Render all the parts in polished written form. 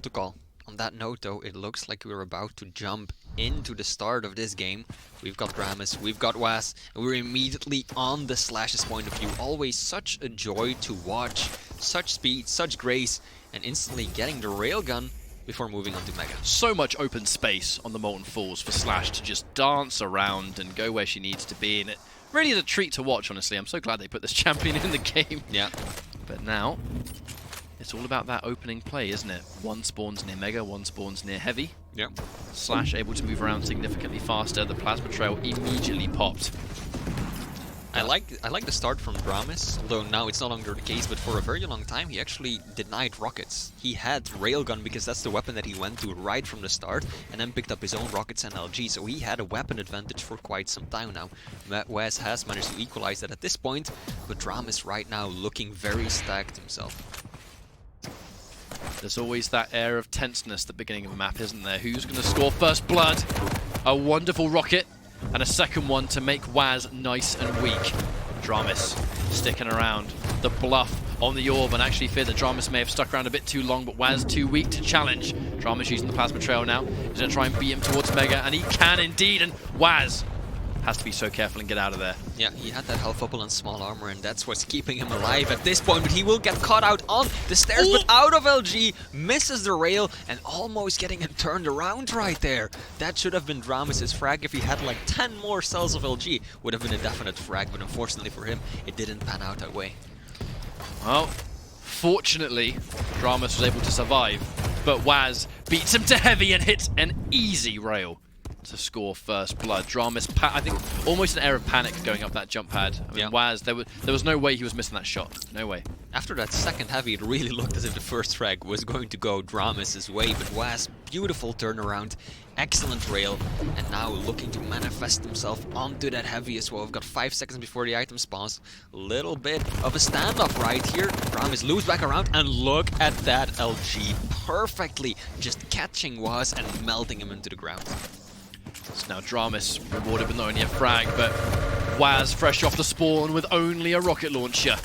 Protocol. On that note though, it looks like we're about to jump into the start of this game. We've got Dram1s, we've got whaz, and we're immediately on the Slash's point of view. Always such a joy to watch, such speed, such grace, and instantly getting the railgun before moving on to Mega. So much open space on the Molten Falls for Slash to just dance around and go where she needs to be, and it really is a treat to watch, honestly. I'm so glad they put this champion in the game. Yeah. But now, it's all about that opening play, isn't it? One spawns near Mega, one spawns near Heavy. Yep. Slash able to move around significantly faster. The Plasma Trail immediately popped. I like the start from Dram1s, although now it's no longer the case, but for a very long time he actually denied rockets. He had railgun because that's the weapon that he went to right from the start, and then picked up his own rockets and LG, so he had a weapon advantage for quite some time now. whaz has managed to equalize that at this point, but Dram1s right now looking very stacked himself. There's always that air of tenseness at the beginning of a map, isn't there? Who's going to score first blood? A wonderful rocket, and a second one to make whaz nice and weak. Dram1s sticking around. The bluff on the orb, and actually fear that Dram1s may have stuck around a bit too long, but whaz too weak to challenge. Dram1s using the Plasma Trail now. He's going to try and beat him towards Mega, and he can indeed, and whaz has to be so careful and get out of there. Yeah, he had that health bubble and small armor, and that's what's keeping him alive at this point, but he will get caught out on the stairs, but out of LG, misses the rail, and almost getting him turned around right there. That should have been Dram1s' frag. If he had like 10 more cells of LG, would have been a definite frag, but unfortunately for him, it didn't pan out that way. Well, fortunately, Dram1s was able to survive, but whaz beats him to Heavy and hits an easy rail to score first blood. Dram1s, I think, almost an air of panic going up that jump pad. I mean, whaz, there was no way he was missing that shot. No way. After that second Heavy, it really looked as if the first frag was going to go Dram1s' way, but whaz, beautiful turnaround, excellent rail, and now looking to manifest himself onto that Heavy as well. We've got 5 seconds before the item spawns. Little bit of a standoff right here. Dram1s loops back around, and look at that LG perfectly just catching whaz and melting him into the ground. So now Dram1s rewarded with not only a frag, but whaz fresh off the spawn with only a rocket launcher.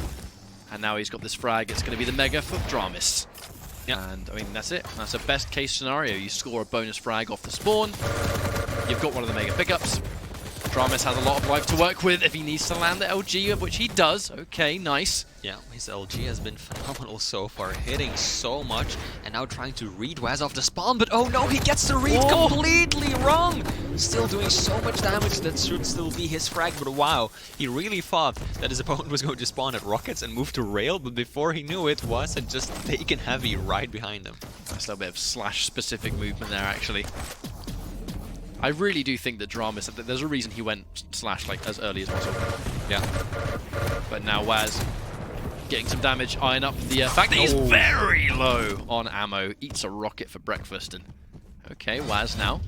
And now he's got this frag. It's going to be the Mega for Dram1s. Yep. And I mean, that's it. That's a best case scenario. You score a bonus frag off the spawn. You've got one of the Mega pickups. Dram1s has a lot of life to work with if he needs to land the LG, which he does. Okay, nice. Yeah, his LG has been phenomenal so far, hitting so much, and now trying to read whaz off the spawn, but oh no, he gets the read completely wrong! Still doing so much damage, that should still be his frag, but wow, he really thought that his opponent was going to spawn at rockets and move to rail, but before he knew it, whaz had just taken Heavy right behind him. Nice little bit of Slash-specific movement there, actually. I really do think that Dram1s, there's a reason he went Slash like as early as possible. Yeah. But now whaz getting some damage, eyeing up the fact that he's very low on ammo. Eats a rocket for breakfast, and okay, whaz now.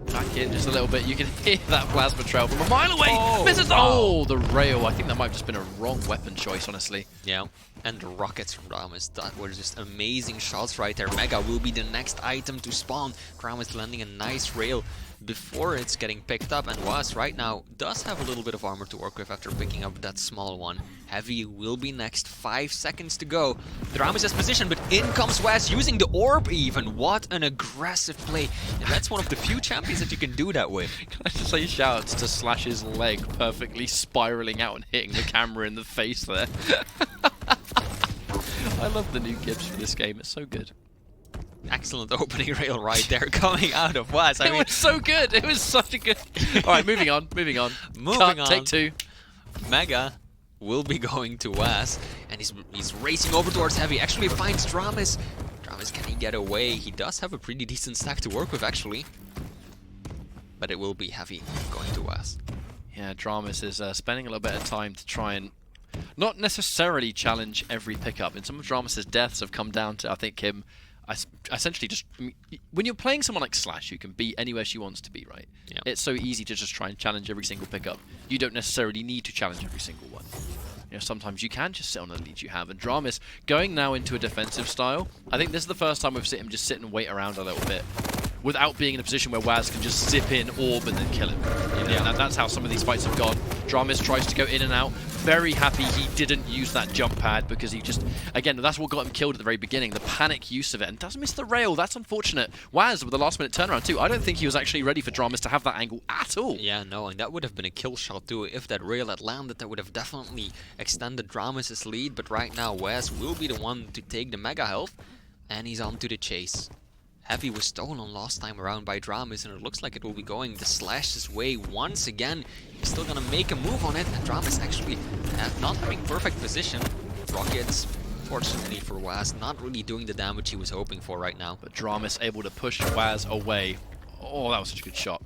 Back in just a little bit. You can hear that Plasma Trail from a mile away. Misses. Oh, the rail. I think that might have just been a wrong weapon choice, honestly. Yeah, and the rockets from Dram1s, that were just amazing shots right there. Mega will be the next item to spawn. Dram1s landing a nice rail before it's getting picked up, and whaz right now does have a little bit of armor to work with after picking up that small one. Heavy will be next, 5 seconds to go. Dram1s has position, but in comes whaz using the orb even. What an aggressive play, and that's one of the few champions that you can do that with. Can I just say shouts to Slash's leg perfectly spiraling out and hitting the camera in the face there. I love the new gifs for this game, it's so good. Excellent opening rail right there coming out of whaz. It was so good. It was such a good. Alright, moving on. Moving on. Take two. Mega will be going to whaz, and he's racing over towards Heavy. Actually finds Dram1s. Dram1s, can he get away? He does have a pretty decent stack to work with, actually. But it will be Heavy going to whaz. Yeah, Dram1s is spending a little bit of time to try and not necessarily challenge every pickup. And some of Dram1s' deaths have come down to, I think, him essentially just, when you're playing someone like Slash who can be anywhere she wants to be, right? Yeah. It's so easy to just try and challenge every single pickup. You don't necessarily need to challenge every single one. You know, sometimes you can just sit on the lead you have. And Dram1s going now into a defensive style. I think this is the first time we've seen him just sit and wait around a little bit without being in a position where whaz can just zip in, orb, and then kill him. You know? Yeah. And that's how some of these fights have gone. Dram1s tries to go in and out, very happy he didn't use that jump pad because he just, again, that's what got him killed at the very beginning, the panic use of it, and does miss the rail. That's unfortunate. whaz with the last minute turnaround too. I don't think he was actually ready for Dram1s to have that angle at all. Yeah, no, and that would have been a kill shot too. If that rail had landed, that would have definitely extended Dram1s' lead, but right now whaz will be the one to take the mega health, and he's on to the chase. Heavy was stolen last time around by Dram1s, and it looks like it will be going the Slash's way once again. He's still gonna make a move on it, and Dram1s actually not having perfect position. Rockets, fortunately for whaz, not really doing the damage he was hoping for right now. But Dram1s able to push whaz away. Oh, that was such a good shot.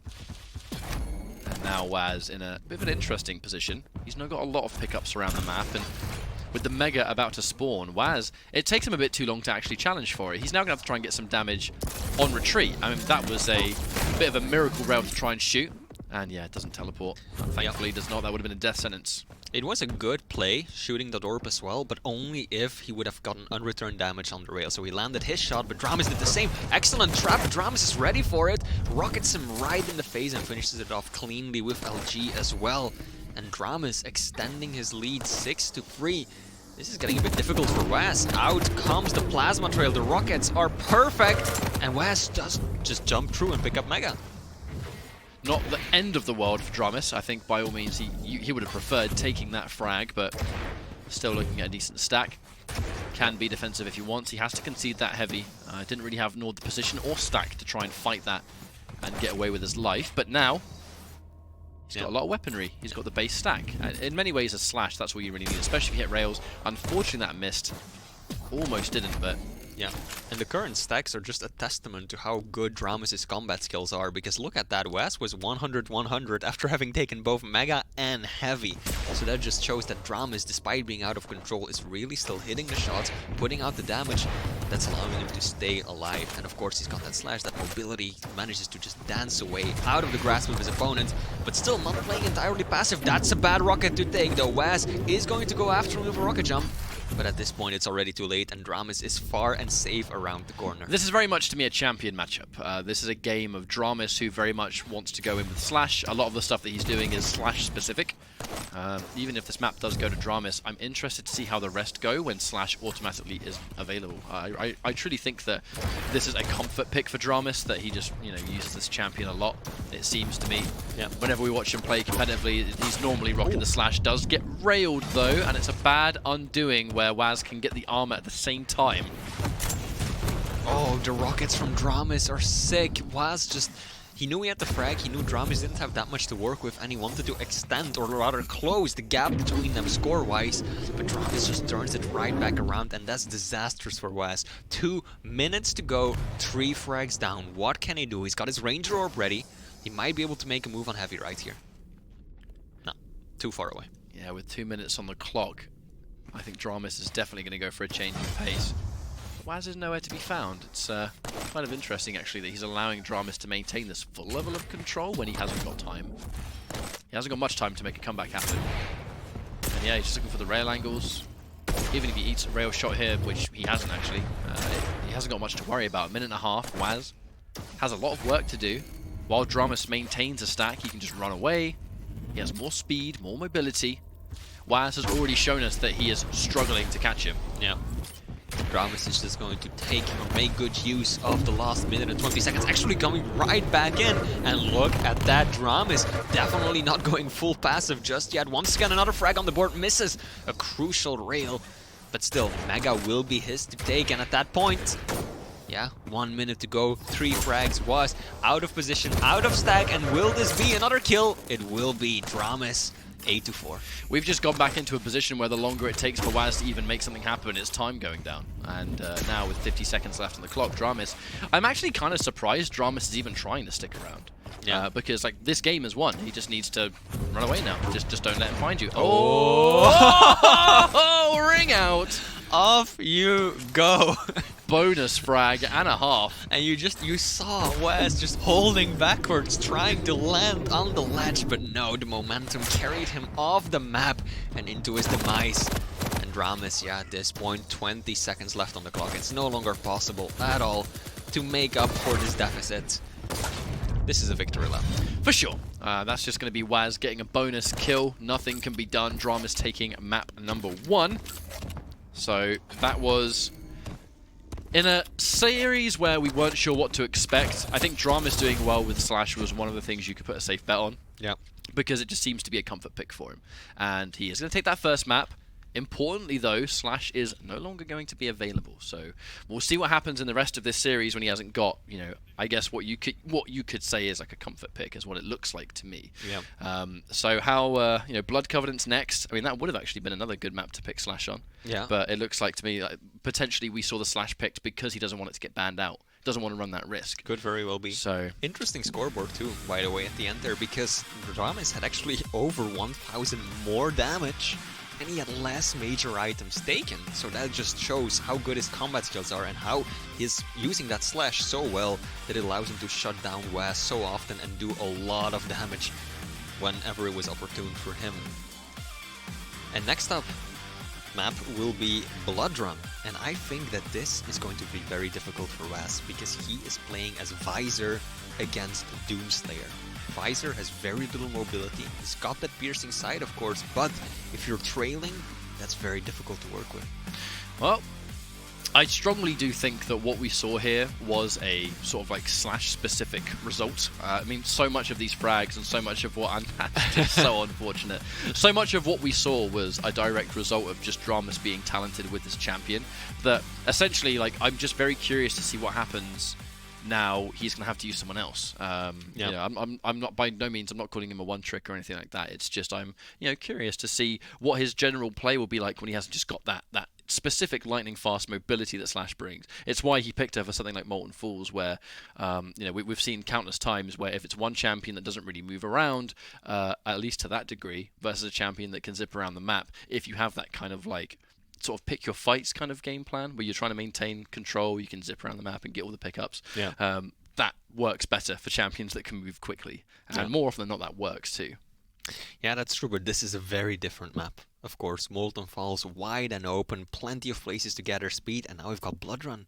And now whaz in a bit of an interesting position. He's now got a lot of pickups around the map, and with the Mega about to spawn, whaz, it takes him a bit too long to actually challenge for it. He's now going to have to try and get some damage on retreat. I mean, that was a bit of a miracle rail to try and shoot. And yeah, it doesn't teleport. Thankfully, does not. That would have been a death sentence. It was a good play, shooting that orb as well, but only if he would have gotten unreturned damage on the rail. So he landed his shot, but Dram1s did the same. Excellent trap. Dram1s is ready for it. Rockets him right in the face and finishes it off cleanly with LG as well. And Dram1s extending his lead 6-3. This is getting a bit difficult for whaz. Out comes the plasma trail. The rockets are perfect, and whaz does just jump through and pick up mega. Not the end of the world for Dram1s. I think by all means he would have preferred taking that frag, but still looking at a decent stack. Can be defensive if he wants. He has to concede that heavy. Didn't really have nor the position or stack to try and fight that and get away with his life, but now he's got a lot of weaponry. He's got the base stack. In many ways, a slash, that's what you really need, especially if you hit rails. Unfortunately, that missed. Almost didn't, but yeah. And the current stacks are just a testament to how good Dram1s' combat skills are, because look at that, whaz was 100-100 after having taken both mega and heavy. So that just shows that Dram1s, despite being out of control, is really still hitting the shots, putting out the damage that's allowing him to stay alive. And of course, he's got that slash, that mobility, manages to just dance away out of the grasp of his opponent, but still not playing entirely passive. That's a bad rocket to take, though. whaz is going to go after him with a rocket jump. But at this point, it's already too late, and Dram1s is far and safe around the corner. This is very much, to me, a champion matchup. This is a game of Dram1s who very much wants to go in with Slash. A lot of the stuff that he's doing is Slash-specific. Even if this map does go to Dram1s, I'm interested to see how the rest go when Slash automatically is available. I truly think that this is a comfort pick for Dram1s, that he just, uses this champion a lot, it seems to me. Yeah. Whenever we watch him play competitively, he's normally rocking the Slash. Does get railed, though, and it's a bad undoing where whaz can get the armor at the same time. Oh, the rockets from Dram1s are sick. whaz just... He knew he had the frag, he knew Dram1s didn't have that much to work with, and he wanted to extend, or rather close, the gap between them score-wise. But Dram1s just turns it right back around, and that's disastrous for whaz. 2 minutes to go, 3 frags down. What can he do? He's got his Ranger Orb ready. He might be able to make a move on Heavy right here. No, too far away. Yeah, with 2 minutes on the clock, I think Dram1s is definitely going to go for a change in pace. whaz is nowhere to be found. It's kind of interesting, actually, that he's allowing Dram1s to maintain this full level of control when he hasn't got time. He hasn't got much time to make a comeback happen. And yeah, he's just looking for the rail angles. Even if he eats a rail shot here, which he hasn't actually, he hasn't got much to worry about. 1.5 minutes, whaz has a lot of work to do. While Dram1s maintains a stack, he can just run away. He has more speed, more mobility. whaz has already shown us that he is struggling to catch him. Yeah. Dram1s is just going to take or make good use of the last minute and 20 seconds, actually coming right back in. And look at that, Dram1s definitely not going full passive just yet. Once again, another frag on the board, misses a crucial rail. But still, mega will be his to take, and at that point, yeah, 1 minute to go, 3 frags, was out of position, out of stack, and will this be another kill? It will be. Dram1s 8-4. We've just gone back into a position where the longer it takes for whaz to even make something happen, it's time going down. And now with 50 seconds left on the clock, Dram1s, I'm actually kind of surprised Dram1s is even trying to stick around. Yeah. Because like this game is won. He just needs to run away now. Just don't let him find you. Oh, ring out. Off you go. Bonus frag and a half. And you saw whaz just holding backwards, trying to land on the ledge, but no, the momentum carried him off the map and into his demise. And Dram1s, yeah, at this point, 20 seconds left on the clock. It's no longer possible at all to make up for this deficit. this is a victory lap. For sure. That's just going to be whaz getting a bonus kill. Nothing can be done. Dram1s taking map number 1. So that was in a series where we weren't sure what to expect. I think Dram1s doing well with Slash was one of the things you could put a safe bet on. Yeah. Because it just seems to be a comfort pick for him. And he is going to take that first map. Importantly, though, Slash is no longer going to be available. So we'll see what happens in the rest of this series when he hasn't got, you know, I guess what you could say is like a comfort pick is what it looks like to me. Yeah. So how, you know, Blood Covenant's next. I mean, that would have actually been another good map to pick Slash on. Yeah. But it looks like to me, like, potentially we saw the Slash picked because he doesn't want it to get banned out. Doesn't want to run that risk. Could very well be. So interesting scoreboard too, by the way, at the end there, because Dram1s had actually over 1,000 more damage, and he had less major items taken. So that just shows how good his combat skills are and how he's using that slash so well that it allows him to shut down whaz so often and do a lot of damage whenever it was opportune for him. And next up, map will be Blood Run, and I think that this is going to be very difficult for whaz because he is playing as Visor against Doomslayer. Visor has very little mobility, he's got that piercing side of course, but if you're trailing, that's very difficult to work with. Well, I strongly do think that what we saw here was a sort of like Slash specific result. I mean, so much of these frags and so much of what is so unfortunate. So much of what we saw was a direct result of just Dram1s being talented with this champion. That essentially, like, I'm just very curious to see what happens now. He's going to have to use someone else. You know, I'm not, by no means, I'm not calling him a one trick or anything like that. It's just I'm, you know, curious to see what his general play will be like when he hasn't just got that specific lightning fast mobility that Slash brings. It's why he picked her for something like Molten Falls, where you know, we've seen countless times where if it's one champion that doesn't really move around, at least to that degree, versus a champion that can zip around the map, if you have that kind of like sort of pick your fights kind of game plan where you're trying to maintain control, you can zip around the map and get all the pickups. Yeah. That works better for champions that can move quickly, and more often than not that works too. Yeah, that's true, but this is a very different map. Of course, Molten Falls, wide and open, plenty of places to gather speed, and now we've got Blood Run.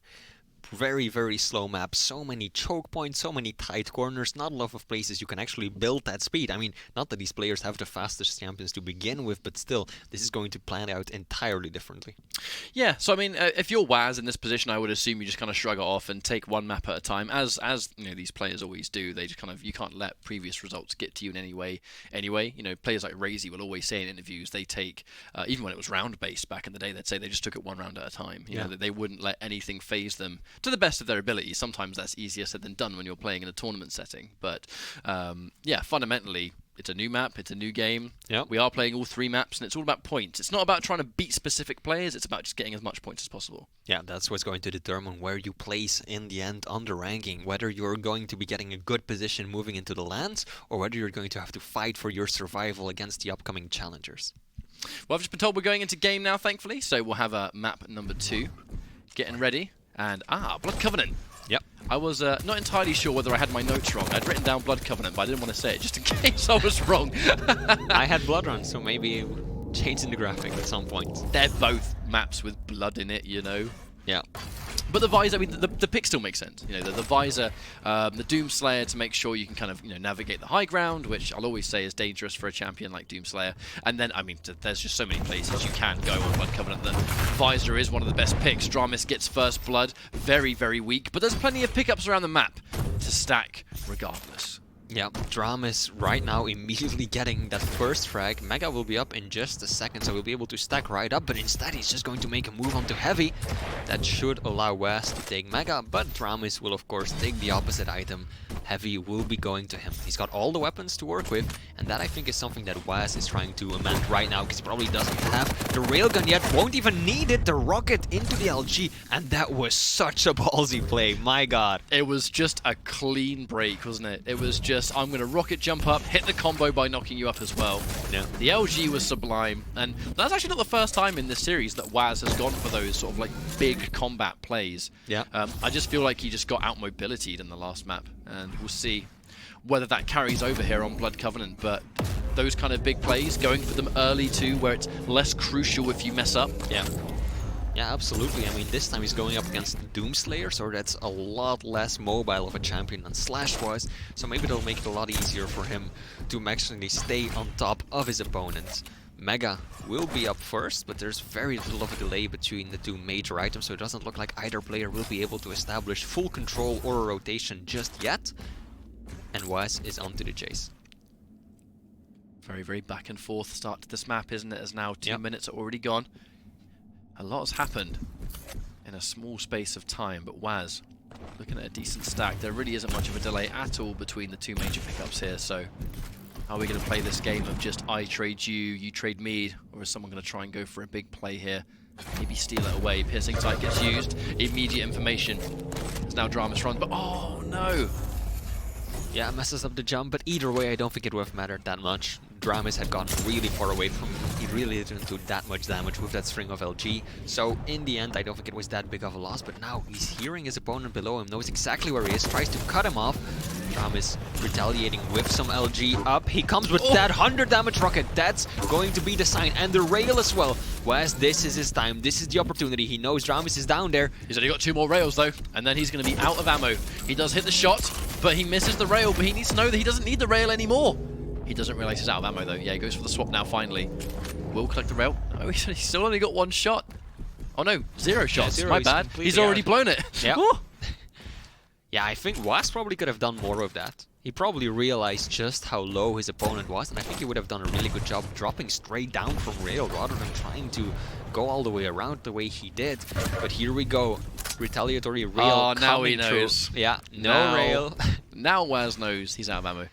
Very, very slow map, so many choke points, so many tight corners, not a lot of places you can actually build that speed. I mean, not that these players have the fastest champions to begin with, but still, this is going to plan out entirely differently. Yeah, so I mean, if you're whaz in this position, I would assume you just kind of shrug it off and take one map at a time, as you know, these players always do. They just kind of, you can't let previous results get to you in any way. Anyway, you know, players like Razy will always say in interviews they take, even when it was round-based back in the day, they'd say they just took it one round at a time. You know, that they wouldn't let anything phase them to the best of their ability. Sometimes that's easier said than done when you're playing in a tournament setting. But yeah, fundamentally, it's a new map, it's a new game. Yep. We are playing all three maps, and it's all about points. It's not about trying to beat specific players, it's about just getting as much points as possible. Yeah, that's what's going to determine where you place in the end on the ranking, whether you're going to be getting a good position moving into the lands, or whether you're going to have to fight for your survival against the upcoming challengers. Well, I've just been told we're going into game now, thankfully, so we'll have a map number 2. Getting ready. And, Blood Covenant. Yep. I was not entirely sure whether I had my notes wrong. I'd written down Blood Covenant, but I didn't want to say it just in case I was wrong. I had Blood Run, so maybe changing the graphic at some point. They're both maps with blood in it, you know. Yeah. But the Visor, I mean, the pick still makes sense. You know, the Visor, the Doomslayer to make sure you can kind of, you know, navigate the high ground, which I'll always say is dangerous for a champion like Doomslayer. And then, I mean, there's just so many places you can go on Blood Covenant that Visor is one of the best picks. Dram1s gets first blood, very, very weak, but there's plenty of pickups around the map to stack regardless. Yeah, Dram1s right now immediately getting that first frag. Mega will be up in just a second, so he'll be able to stack right up, but instead he's just going to make a move onto Heavy. That should allow whaz to take Mega, but Dram1s will of course take the opposite item. Heavy will be going to him. He's got all the weapons to work with, and that I think is something that whaz is trying to amend right now, because he probably doesn't have the railgun yet, won't even need it, the rocket into the LG, and that was such a ballsy play, my god. It was just a clean break, wasn't it? It was just, I'm going to rocket jump up, hit the combo by knocking you up as well. Yeah. The LG was sublime, and that's actually not the first time in this series that whaz has gone for those sort of like big combat plays. Yeah. I just feel like he just got out mobilitied in the last map, and we'll see whether that carries over here on Blood Covenant, but those kind of big plays, going for them early too, where it's less crucial if you mess up. Yeah. Yeah, absolutely. I mean, this time he's going up against Doomslayer, so that's a lot less mobile of a champion than Slash was. So maybe it'll make it a lot easier for him to actually stay on top of his opponent. Mega will be up first, but there's very little of a delay between the two major items, so it doesn't look like either player will be able to establish full control or a rotation just yet. And whaz is onto the chase. Very, very back and forth start to this map, isn't it? As now 2 minutes are already gone. A lot has happened in a small space of time, but whaz, looking at a decent stack. There really isn't much of a delay at all between the two major pickups here, so are we going to play this game of just I trade you, you trade me, or is someone going to try and go for a big play here? Maybe steal it away. Piercing Sight gets used. Immediate information. It's now Dram1s run, but oh no! Yeah, it messes up the jump, but either way, I don't think it would have mattered that much. Dram1s had gotten really far away from him. He really didn't do that much damage with that string of LG. So in the end, I don't think it was that big of a loss, but now he's hearing his opponent below him, knows exactly where he is, tries to cut him off. Dram1s retaliating with some LG up. He comes with that 100 damage rocket. That's going to be the sign. And the rail as well. whaz, this is his time. This is the opportunity. He knows Dram1s is down there. He's only got 2 more rails though, and then he's going to be out of ammo. He does hit the shot, but he misses the rail, but he needs to know that he doesn't need the rail anymore. He doesn't realize he's out of ammo though. Yeah, he goes for the swap now finally. Will collect the rail. Oh, he's still only got 1 shot. Oh no, 0 shots. Yeah, My bad. He's already blown it. Yeah. Yeah, I think whaz probably could have done more of that. He probably realized just how low his opponent was, and I think he would have done a really good job dropping straight down from rail rather than trying to go all the way around the way he did. But here we go. Retaliatory rail. Oh, now he knows. Through. Yeah, no rail. Now whaz knows he's out of ammo.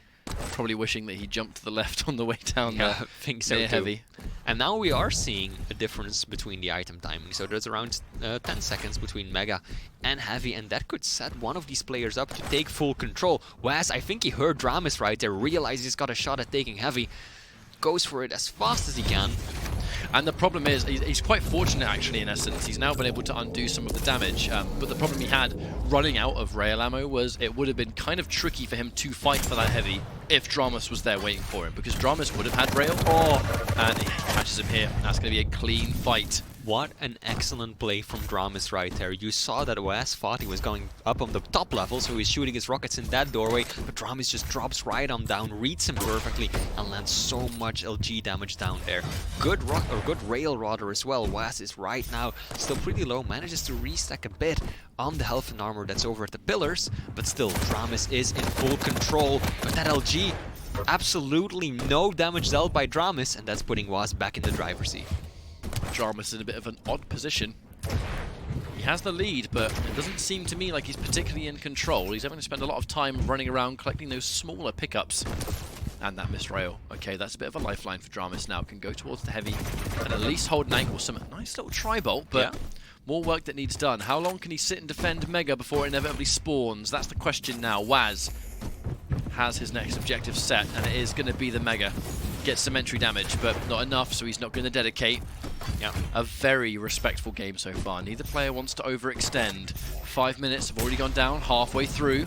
Probably wishing that he jumped to the left on the way down there. I think so too. Heavy. And now we are seeing a difference between the item timing. So there's around 10 seconds between Mega and Heavy, and that could set one of these players up to take full control. whaz, I think he heard Dram1s right there, realized he's got a shot at taking Heavy, goes for it as fast as he can. And the problem is, he's quite fortunate actually in essence. He's now been able to undo some of the damage, but the problem he had running out of rail ammo was it would have been kind of tricky for him to fight for that Heavy if Dram1s was there waiting for him, because Dram1s would have had rail, and he catches him here. That's going to be a clean fight. What an excellent play from Dram1s right there. You saw that whaz thought he was going up on the top level, so he's shooting his rockets in that doorway, but Dram1s just drops right on down, reads him perfectly, and lands so much LG damage down there. Good rail rather as well. whaz is right now still pretty low, manages to restack a bit on the health and armor that's over at the pillars, but still Dram1s is in full control. But that LG, absolutely no damage dealt by Dram1s, and that's putting whaz back in the driver's seat. Dram1s in a bit of an odd position. He has the lead, but it doesn't seem to me like he's particularly in control. He's having to spend a lot of time running around collecting those smaller pickups. And that missed rail. Okay, that's a bit of a lifeline for Dram1s now. Can go towards the Heavy and at least hold an angle. Some nice little tri-bolt, but more work that needs done. How long can he sit and defend Mega before it inevitably spawns? That's the question now. whaz has his next objective set, and it is going to be the Mega. Gets some entry damage, but not enough, so he's not going to dedicate. Yeah, a very respectful game so far. Neither player wants to overextend. 5 minutes have already gone down, halfway through.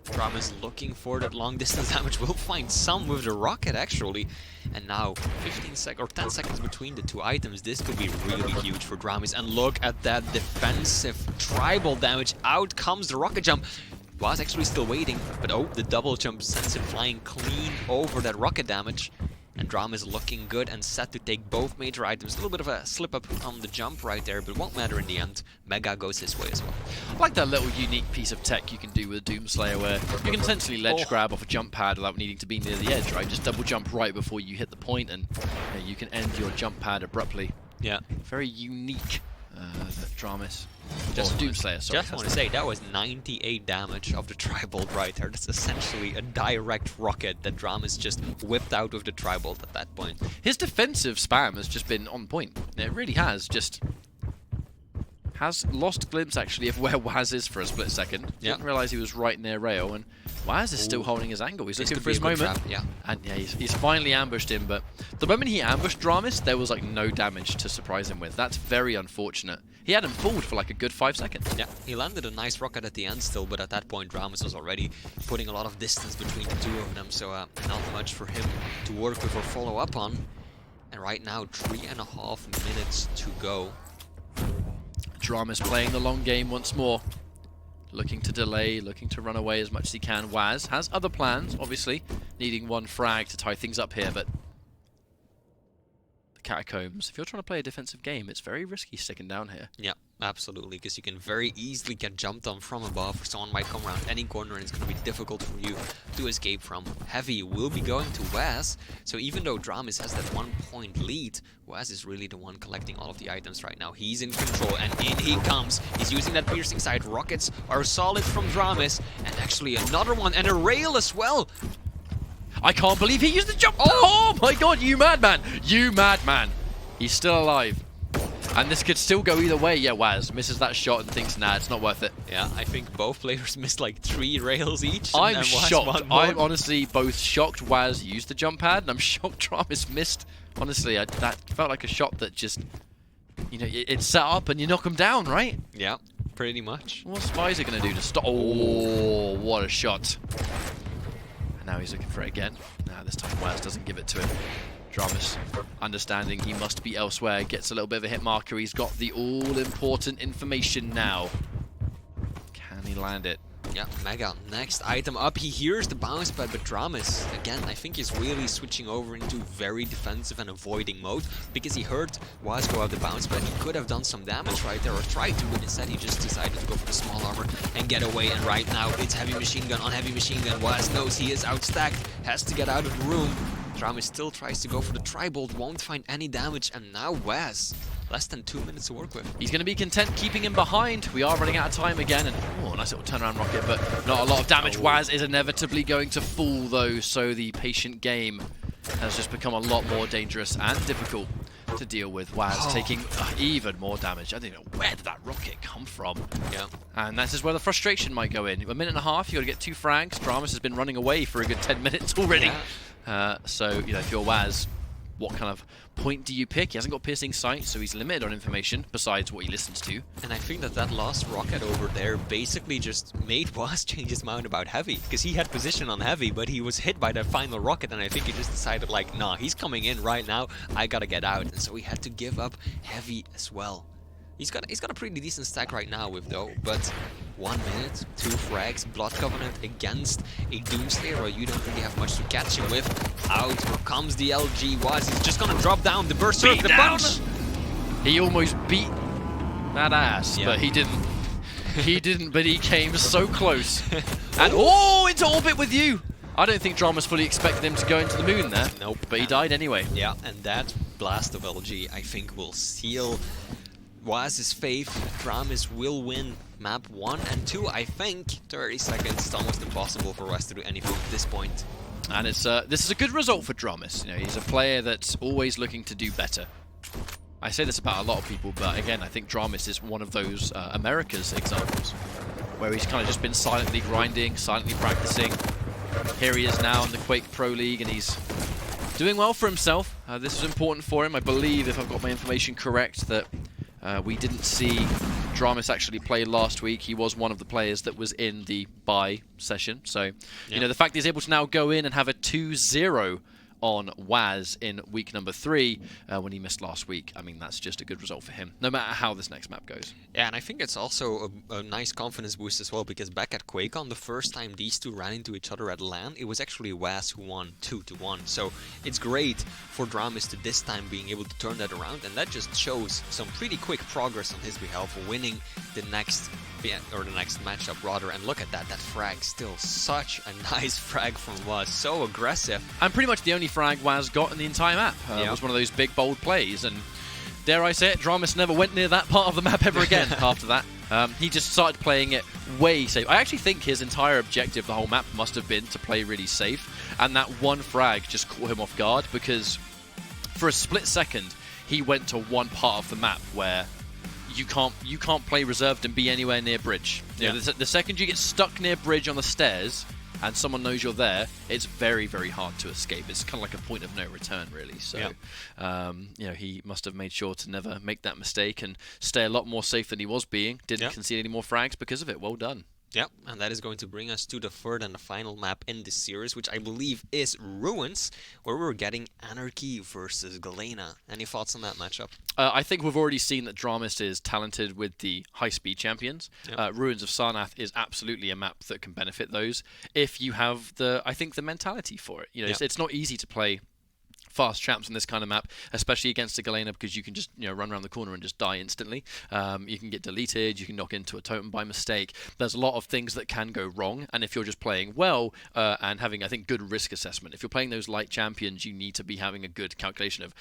Dram1s looking for that long distance damage. We'll find some with the rocket actually. And now 10 seconds between the two items. This could be really huge for Dram1s. And look at that defensive tribal damage. Out comes the rocket jump. whaz actually still waiting, but oh, the double jump sends him flying clean over that rocket damage. And Dram1s looking good and set to take both major items. A little bit of a slip up on the jump right there, but won't matter in the end. Mega goes his way as well. I like that little unique piece of tech you can do with Doomslayer, where you can essentially ledge grab off a jump pad without needing to be near the edge, right? Just double jump right before you hit the point, and you can end your jump pad abruptly. Yeah. Very unique, Dram1s. Just Doomslayer, sorry. Just want to say, that was 98 damage of the tri-bolt right there. That's essentially a direct rocket that Dram1s just whipped out with the tri-bolt at that point. His defensive spam has just been on point. It really has. Just has lost glimpse, actually, of where whaz is for a split second. Didn't realize he was right near rail, and whaz is still holding his angle. He's looking for his moment. And yeah, he's finally ambushed him, but the moment he ambushed Dram1s, there was like no damage to surprise him with. That's very unfortunate. He had him fooled for like a good 5 seconds. Yeah, he landed a nice rocket at the end still, but at that point Dram1s was already putting a lot of distance between the two of them, so not much for him to work with or follow up on. And right now, 3.5 minutes to go. Dram1s playing the long game once more. Looking to delay, looking to run away as much as he can. whaz has other plans, obviously. Needing one frag to tie things up here, but... the Catacombs, if you're trying to play a defensive game, it's very risky sticking down here. Yeah, absolutely, because you can very easily get jumped on from above, or someone might come around any corner and it's going to be difficult for you to escape from. Heavy will be going to whaz, so even though Dram1s has that 1 point lead, whaz is really the one collecting all of the items right now. He's in control, and in he comes. He's using that piercing sight. Rockets are solid from Dram1s, and actually another one, and a rail as well. I can't believe he used the jump! Oh my god, you madman! You madman! He's still alive. And this could still go either way. Yeah, whaz misses that shot and thinks, nah, it's not worth it. Yeah, I think both players missed like 3 rails each. I'm shocked. I'm honestly both shocked whaz used the jump pad, and I'm shocked Dram1s missed. Honestly, that felt like a shot that just, you know, it's set up and you knock him down, right? Yeah, pretty much. What's Spicer going to do to stop? Oh, what a shot. And now he's looking for it again. Now this time whaz doesn't give it to him. Dram1s, understanding he must be elsewhere, gets a little bit of a hit marker. He's got the all-important information now. Can he land it? Yeah, Mega, next item up. He hears the bounce pad, but Dram1s, again, I think he's really switching over into very defensive and avoiding mode, because he heard whaz go out the bounce pad. He could have done some damage right there, or tried to, but instead he just decided to go for the small armor and get away. And right now, it's heavy machine gun on heavy machine gun. whaz knows he is outstacked, has to get out of the room. Dram1s still tries to go for the tri-bolt, won't find any damage, and now whaz. Less than 2 minutes to work with. He's going to be content keeping him behind. We are running out of time again, and oh, nice little turnaround rocket, but not a lot of damage. whaz is inevitably going to fall, though, so the patient game has just become a lot more dangerous and difficult to deal with. whaz taking even more damage. I don't know, where did that rocket come from? Yeah. And this is where the frustration might go in. A minute and a half, you've got to get 2 frags. Dram1s has been running away for a good 10 minutes already. Yeah. So, you know, if you're whaz, what kind of point do you pick? He hasn't got piercing sight, so he's limited on information besides what he listens to. And I think that last rocket over there basically just made whaz change his mind about heavy, because he had position on heavy, but he was hit by that final rocket, and I think he just decided like, nah, he's coming in right now, I gotta get out, and so he had to give up heavy as well. He's got a pretty decent stack right now with though, but 1 minute, 2 frags, Blood Covenant against a Doomslayer, you don't really have much to catch him with. Out comes the LG. whaz, he's just gonna drop down the Berserk, the punch! He almost beat that ass, but he didn't. He didn't, but he came so close. And oh, into orbit with you! I don't think Dram1s fully expected him to go into the moon there. Nope. But he died anyway. Yeah, and that blast of LG, I think, will seal whaz's faith. Dram1s will win map 1 and 2, I think. 30 seconds, it's almost impossible for whaz to do anything at this point. And it's this is a good result for Dram1s. You know, he's a player that's always looking to do better. I say this about a lot of people, but again, I think Dram1s is one of those America's examples, where he's kind of just been silently grinding, silently practicing. Here he is now in the Quake Pro League, and he's doing well for himself. This was important for him. I believe, if I've got my information correct, that we didn't see Dram1s actually play last week. He was one of the players that was in the bye session. So, you know, the fact he's able to now go in and have a 2-0 on whaz in week number 3 when he missed last week, I mean, that's just a good result for him, no matter how this next map goes. Yeah, and I think it's also a nice confidence boost as well, because back at QuakeCon, the first time these two ran into each other at LAN, it was actually whaz who won 2-1. So it's great for Dram1s to this time being able to turn that around, and that just shows some pretty quick progress on his behalf, winning the next matchup rather. And look at that frag, still such a nice frag from whaz, so aggressive. And pretty much the only frag whaz got in the entire map. Was one of those big bold plays, and dare I say it, Dram1s never went near that part of the map ever again after that. He just started playing it way safe. I actually think his entire objective the whole map must have been to play really safe, and that one frag just caught him off guard, because for a split second he went to one part of the map where you can't play reserved and be anywhere near bridge. You know, the second you get stuck near bridge on the stairs and someone knows you're there, it's very, very hard to escape. It's kind of like a point of no return, really. So, you know, he must have made sure to never make that mistake and stay a lot more safe than he was being. Didn't concede any more frags because of it. Well done. Yep, and that is going to bring us to the third and the final map in this series, which I believe is Ruins, where we're getting Anarchy versus Galena. Any thoughts on that matchup? I think we've already seen that Dram1s is talented with the high-speed champions. Yep. Ruins of Sarnath is absolutely a map that can benefit those if you have the mentality for it. You know, Yep. it's not easy to play fast champs on this kind of map, especially against a Galena, because you can just run around the corner and just die instantly. You can get deleted, you can knock into a totem by mistake. There's a lot of things that can go wrong, and if you're just playing well and having, I think, good risk assessment, if you're playing those light champions, you need to be having a good calculation of,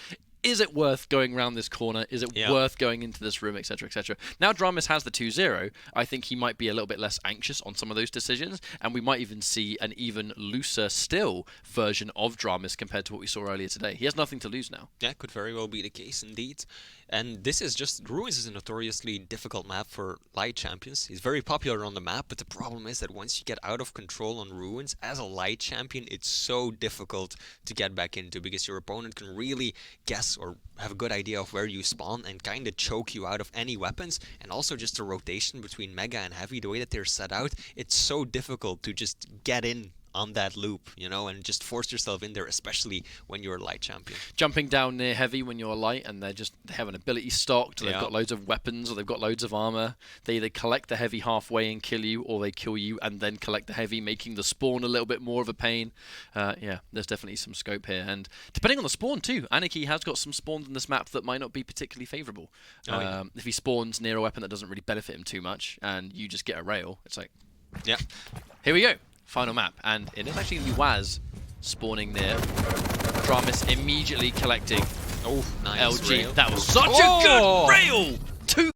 is it worth going around this corner? Is it worth going into this room, etc., etc.? Now Dram1s has the 2-0. I think he might be a little bit less anxious on some of those decisions, and we might even see an even looser still version of Dram1s compared to what we saw earlier today. He has nothing to lose now. Yeah, could very well be the case indeed. And this is just, Ruins is a notoriously difficult map for light champions. He's very popular on the map, but the problem is that once you get out of control on Ruins, as a light champion, it's so difficult to get back into, because your opponent can really guess or have a good idea of where you spawn and kind of choke you out of any weapons. And also just the rotation between Mega and Heavy, the way that they're set out, it's so difficult to just get in on that loop, and just force yourself in there, especially when you're a light champion. Jumping down near Heavy when you're light and they have an ability stocked, or they've got loads of weapons, or they've got loads of armor. They either collect the Heavy halfway and kill you, or they kill you and then collect the Heavy, making the spawn a little bit more of a pain. Yeah, there's definitely some scope here. And depending on the spawn too, Anarchy has got some spawns in this map that might not be particularly favorable. If he spawns near a weapon that doesn't really benefit him too much and you just get a rail, it's like, yeah. Here we go. Final map, and it is actually the whaz spawning there. Dram1s immediately collecting Nice LG. rail. That was such a good rail! Two.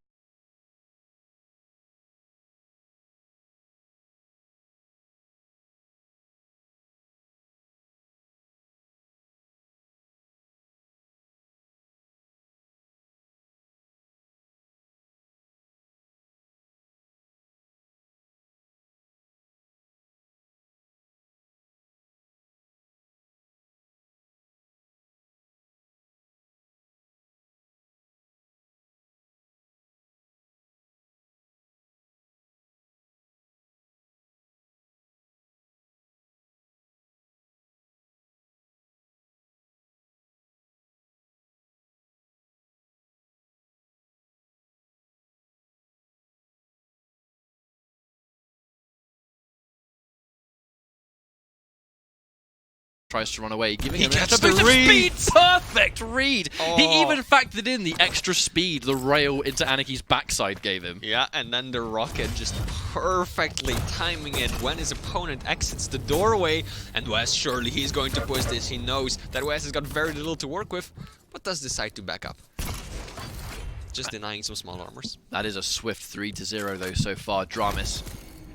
Tries to run away, giving him an extra boost of speed. Perfect read. He even factored in the extra speed the rail into Anarchy's backside gave him. Yeah, and then the rocket just perfectly timing it when his opponent exits the doorway. And whaz, surely he's going to push this. He knows that whaz has got very little to work with, but does decide to back up. Just denying some small armors. That is a swift 3-0 though so far. Dram1s.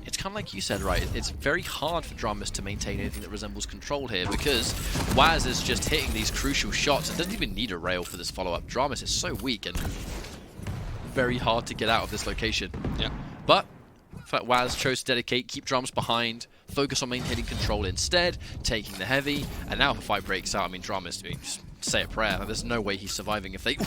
It's kind of like you said, right? It's very hard for Dram1s to maintain anything that resembles control here, because whaz is just hitting these crucial shots and doesn't even need a rail for this follow-up. Dram1s is so weak and very hard to get out of this location. Yeah. But in fact, whaz chose to dedicate, keep Dram1s behind, focus on maintaining control instead, taking the Heavy, and now if a fight breaks out, I mean, Dram1s, just say a prayer. There's no way he's surviving if they...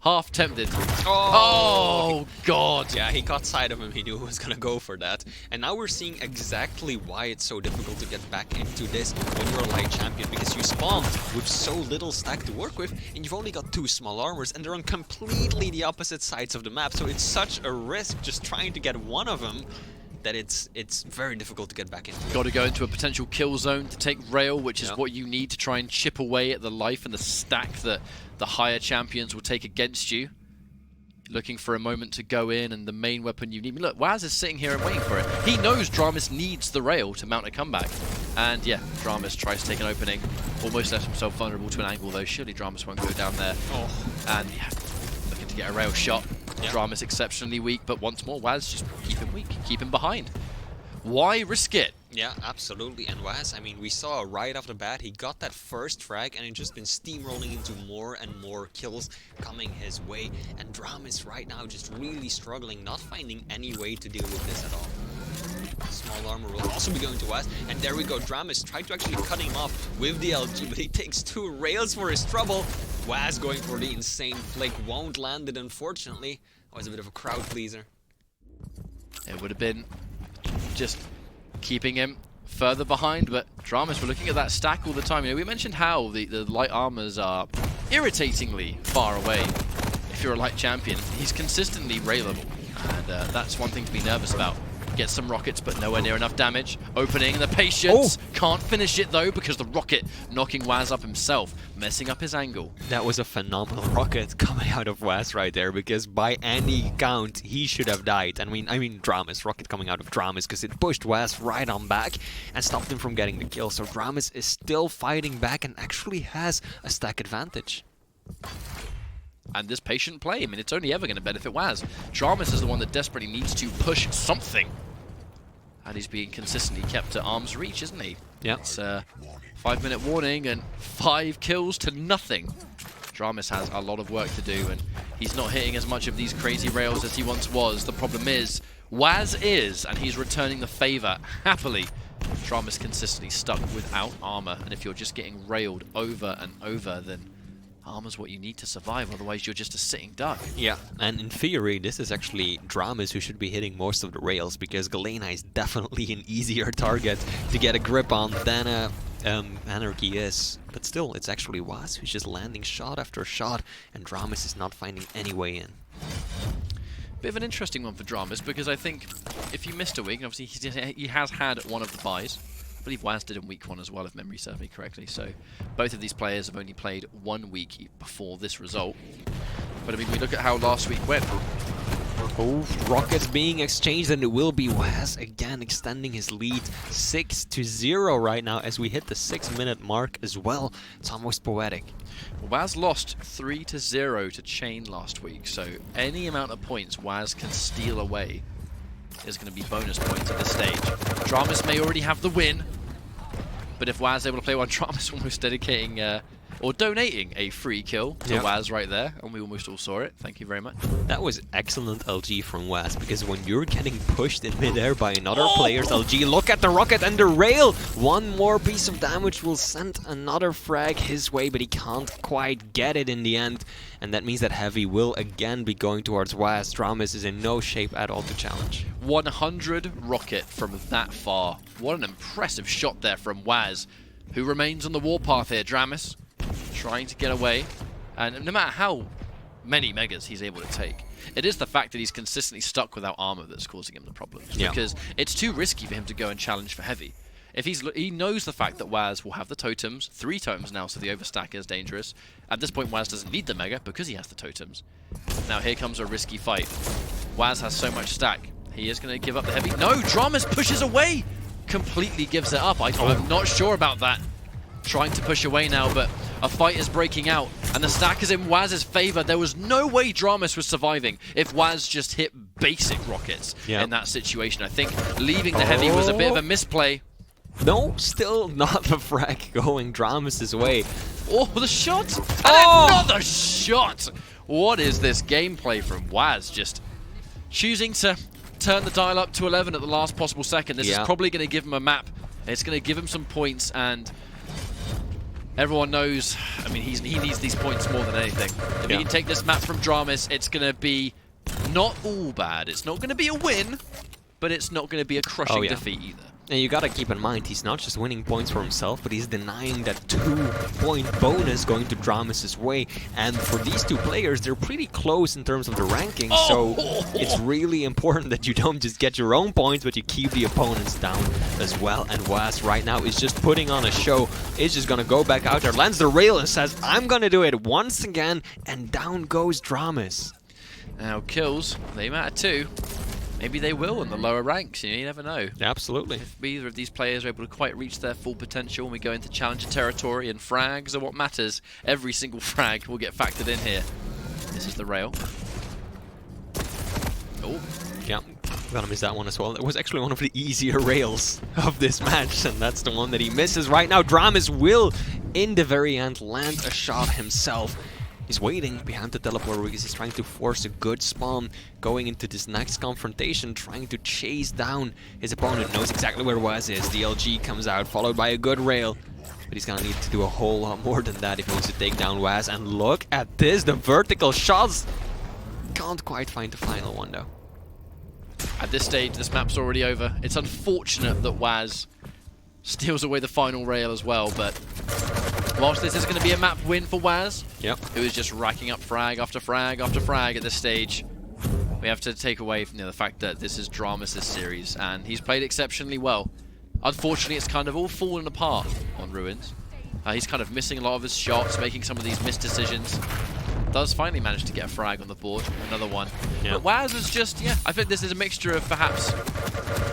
half tempted. Oh, God. Yeah, he caught sight of him. He knew he was going to go for that. And now we're seeing exactly why it's so difficult to get back into this when you're a light champion, because you spawned with so little stack to work with, and you've only got 2 small armors, and they're on completely the opposite sides of the map. So it's such a risk just trying to get one of them, that it's very difficult to get back into. Got to go into a potential kill zone to take rail, which is what you need to try and chip away at the life and the stack that the higher champions will take against you. Looking for a moment to go in, and the main weapon you need. Look, whaz is sitting here and waiting for it. He knows Dram1s needs the rail to mount a comeback. And yeah, Dram1s tries to take an opening. Almost left himself vulnerable to an angle though. Surely Dram1s won't go down there. And yeah, looking to get a rail shot. Dram1s exceptionally weak, but once more, whaz just keep him weak, keep him behind. Why risk it? Yeah, absolutely. And whaz, I mean, we saw right off the bat, he got that first frag, and it's just been steamrolling into more and more kills coming his way. And Dram1s right now just really struggling, not finding any way to deal with this at all. Small armor will also be going to whaz, and there we go. Dram1s tried to actually cut him off with the LG, but he takes 2 rails for his trouble. whaz going for the insane flick, won't land it unfortunately. Was a bit of a crowd pleaser. It would have been just keeping him further behind. But Dram1s, we're looking at that stack all the time. You know, we mentioned how the light armors are irritatingly far away. If you're a light champion, he's consistently railable, and that's one thing to be nervous about. Gets some rockets, but nowhere near enough damage. Opening the patience. Can't finish it though, because the rocket knocking whaz up himself, messing up his angle. That was a phenomenal rocket coming out of whaz right there, because by any count, he should have died. I mean Dram1s, rocket coming out of Dram1s, because it pushed whaz right on back and stopped him from getting the kill. So Dram1s is still fighting back and actually has a stack advantage. And this patient play, I mean, it's only ever going to benefit whaz. Dram1s is the one that desperately needs to push something. And he's being consistently kept at arm's reach, isn't he? Yeah. It's a 5-minute warning and 5 kills to nothing. Dram1s has a lot of work to do, and he's not hitting as much of these crazy rails as he once was. The problem is, whaz is, and he's returning the favor happily. Dram1s consistently stuck without armor, and if you're just getting railed over and over, then armor's what you need to survive, otherwise you're just a sitting duck. Yeah, and in theory, this is actually Dram1s who should be hitting most of the rails, because Galena is definitely an easier target to get a grip on than Anarchy is. But still, it's actually whaz who's just landing shot after shot, and Dram1s is not finding any way in. Bit of an interesting one for Dram1s, because I think if you missed a week, obviously he has had one of the buys. I believe whaz did in week 1 as well, if memory serves me correctly. So both of these players have only played 1 week before this result. But I mean, we look at how last week went. Oh, rockets being exchanged, and it will be whaz again extending his lead 6-0 right now as we hit the 6-minute mark as well. It's almost poetic. whaz lost 3-0 to Chain last week, so any amount of points whaz can steal away is going to be bonus points at this stage. Dram1s may already have the win, but if whaz is able to play one, Dram1s almost dedicating or donating a free kill to whaz right there, and we almost all saw it. Thank you very much. That was excellent LG from whaz, because when you're getting pushed in midair by another player's LG, look at the rocket and the rail! One more piece of damage will send another frag his way, but he can't quite get it in the end. And that means that Heavy will again be going towards whaz. Dram1s is in no shape at all to challenge. 100 rocket from that far. What an impressive shot there from whaz, who remains on the warpath here. Dram1s trying to get away, and no matter how many megas he's able to take, it is the fact that he's consistently stuck without armor that's causing him the problems. Because it's too risky for him to go and challenge for Heavy. If he knows the fact that whaz will have the totems, 3 totems now, so the overstack is dangerous. At this point, whaz doesn't need the mega because he has the totems. Now here comes a risky fight. whaz has so much stack. He is going to give up the Heavy. No, Dram1s pushes away! Completely gives it up. I'm not sure about that. Trying to push away now, but a fight is breaking out, and the stack is in whaz's favor. There was no way Dram1s was surviving if whaz just hit basic rockets in that situation. I think leaving the Heavy was a bit of a misplay. No, still not the frag going Dram1s' way. Oh, the shot! And another shot! What is this gameplay from whaz? Just choosing to turn the dial up to 11 at the last possible second. This is probably going to give him a map. It's going to give him some points, and everyone knows, I mean, he needs these points more than anything. If he can take this map from Dram1s, it's going to be not all bad. It's not going to be a win, but it's not going to be a crushing defeat either. And you gotta keep in mind, he's not just winning points for himself, but he's denying that 2-point bonus going to Dram1s' way. And for these two players, they're pretty close in terms of the rankings, so it's really important that you don't just get your own points, but you keep the opponents down as well. And whaz right now is just putting on a show. Is just gonna go back out there, lands the rail and says, I'm gonna do it once again, and down goes Dram1s. Now kills, they matter too. Maybe they will in the lower ranks, you never know. Absolutely. If either of these players are able to quite reach their full potential when we go into challenger territory, and frags are what matters, every single frag will get factored in here. This is the rail. Oh. Yeah, gonna miss that one as well. It was actually one of the easier rails of this match, and that's the one that he misses right now. Dram1s will, in the very end, land a shot himself. He's waiting behind the teleport because he's trying to force a good spawn going into this next confrontation, trying to chase down his opponent. Knows exactly where whaz is. The LG comes out, followed by a good rail. But he's gonna need to do a whole lot more than that if he wants to take down whaz. And look at this, the vertical shots! Can't quite find the final one though. At this stage, this map's already over. It's unfortunate that whaz steals away the final rail as well, but whilst this is going to be a map win for whaz, who is just racking up frag after frag after frag at this stage, we have to take away from the fact that this is Dram1s' series, and he's played exceptionally well. Unfortunately, it's kind of all fallen apart on Ruins. He's kind of missing a lot of his shots, making some of these missed decisions. Does finally manage to get a frag on the board, another one. But whaz is just, I think this is a mixture of perhaps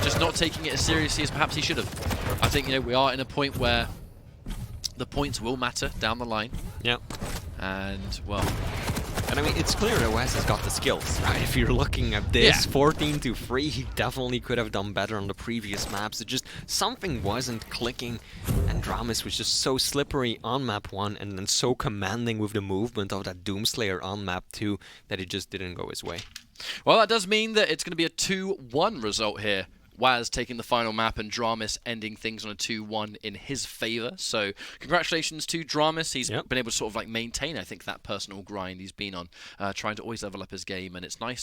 just not taking it as seriously as perhaps he should have. I think, we are in a point where the points will matter down the line. And, well... And I mean, it's clear that whaz has got the skills, right? If you're looking at this, 14-3, he definitely could have done better on the previous maps. It just, something wasn't clicking, and Dram1s was just so slippery on map 1, and then so commanding with the movement of that Doomslayer on map 2, that it just didn't go his way. Well, that does mean that it's going to be a 2-1 result here. whaz taking the final map and Dram1s ending things on a 2-1 in his favour. So congratulations to Dram1s. He's been able to sort of like maintain, I think, that personal grind he's been on, trying to always level up his game, and it's nice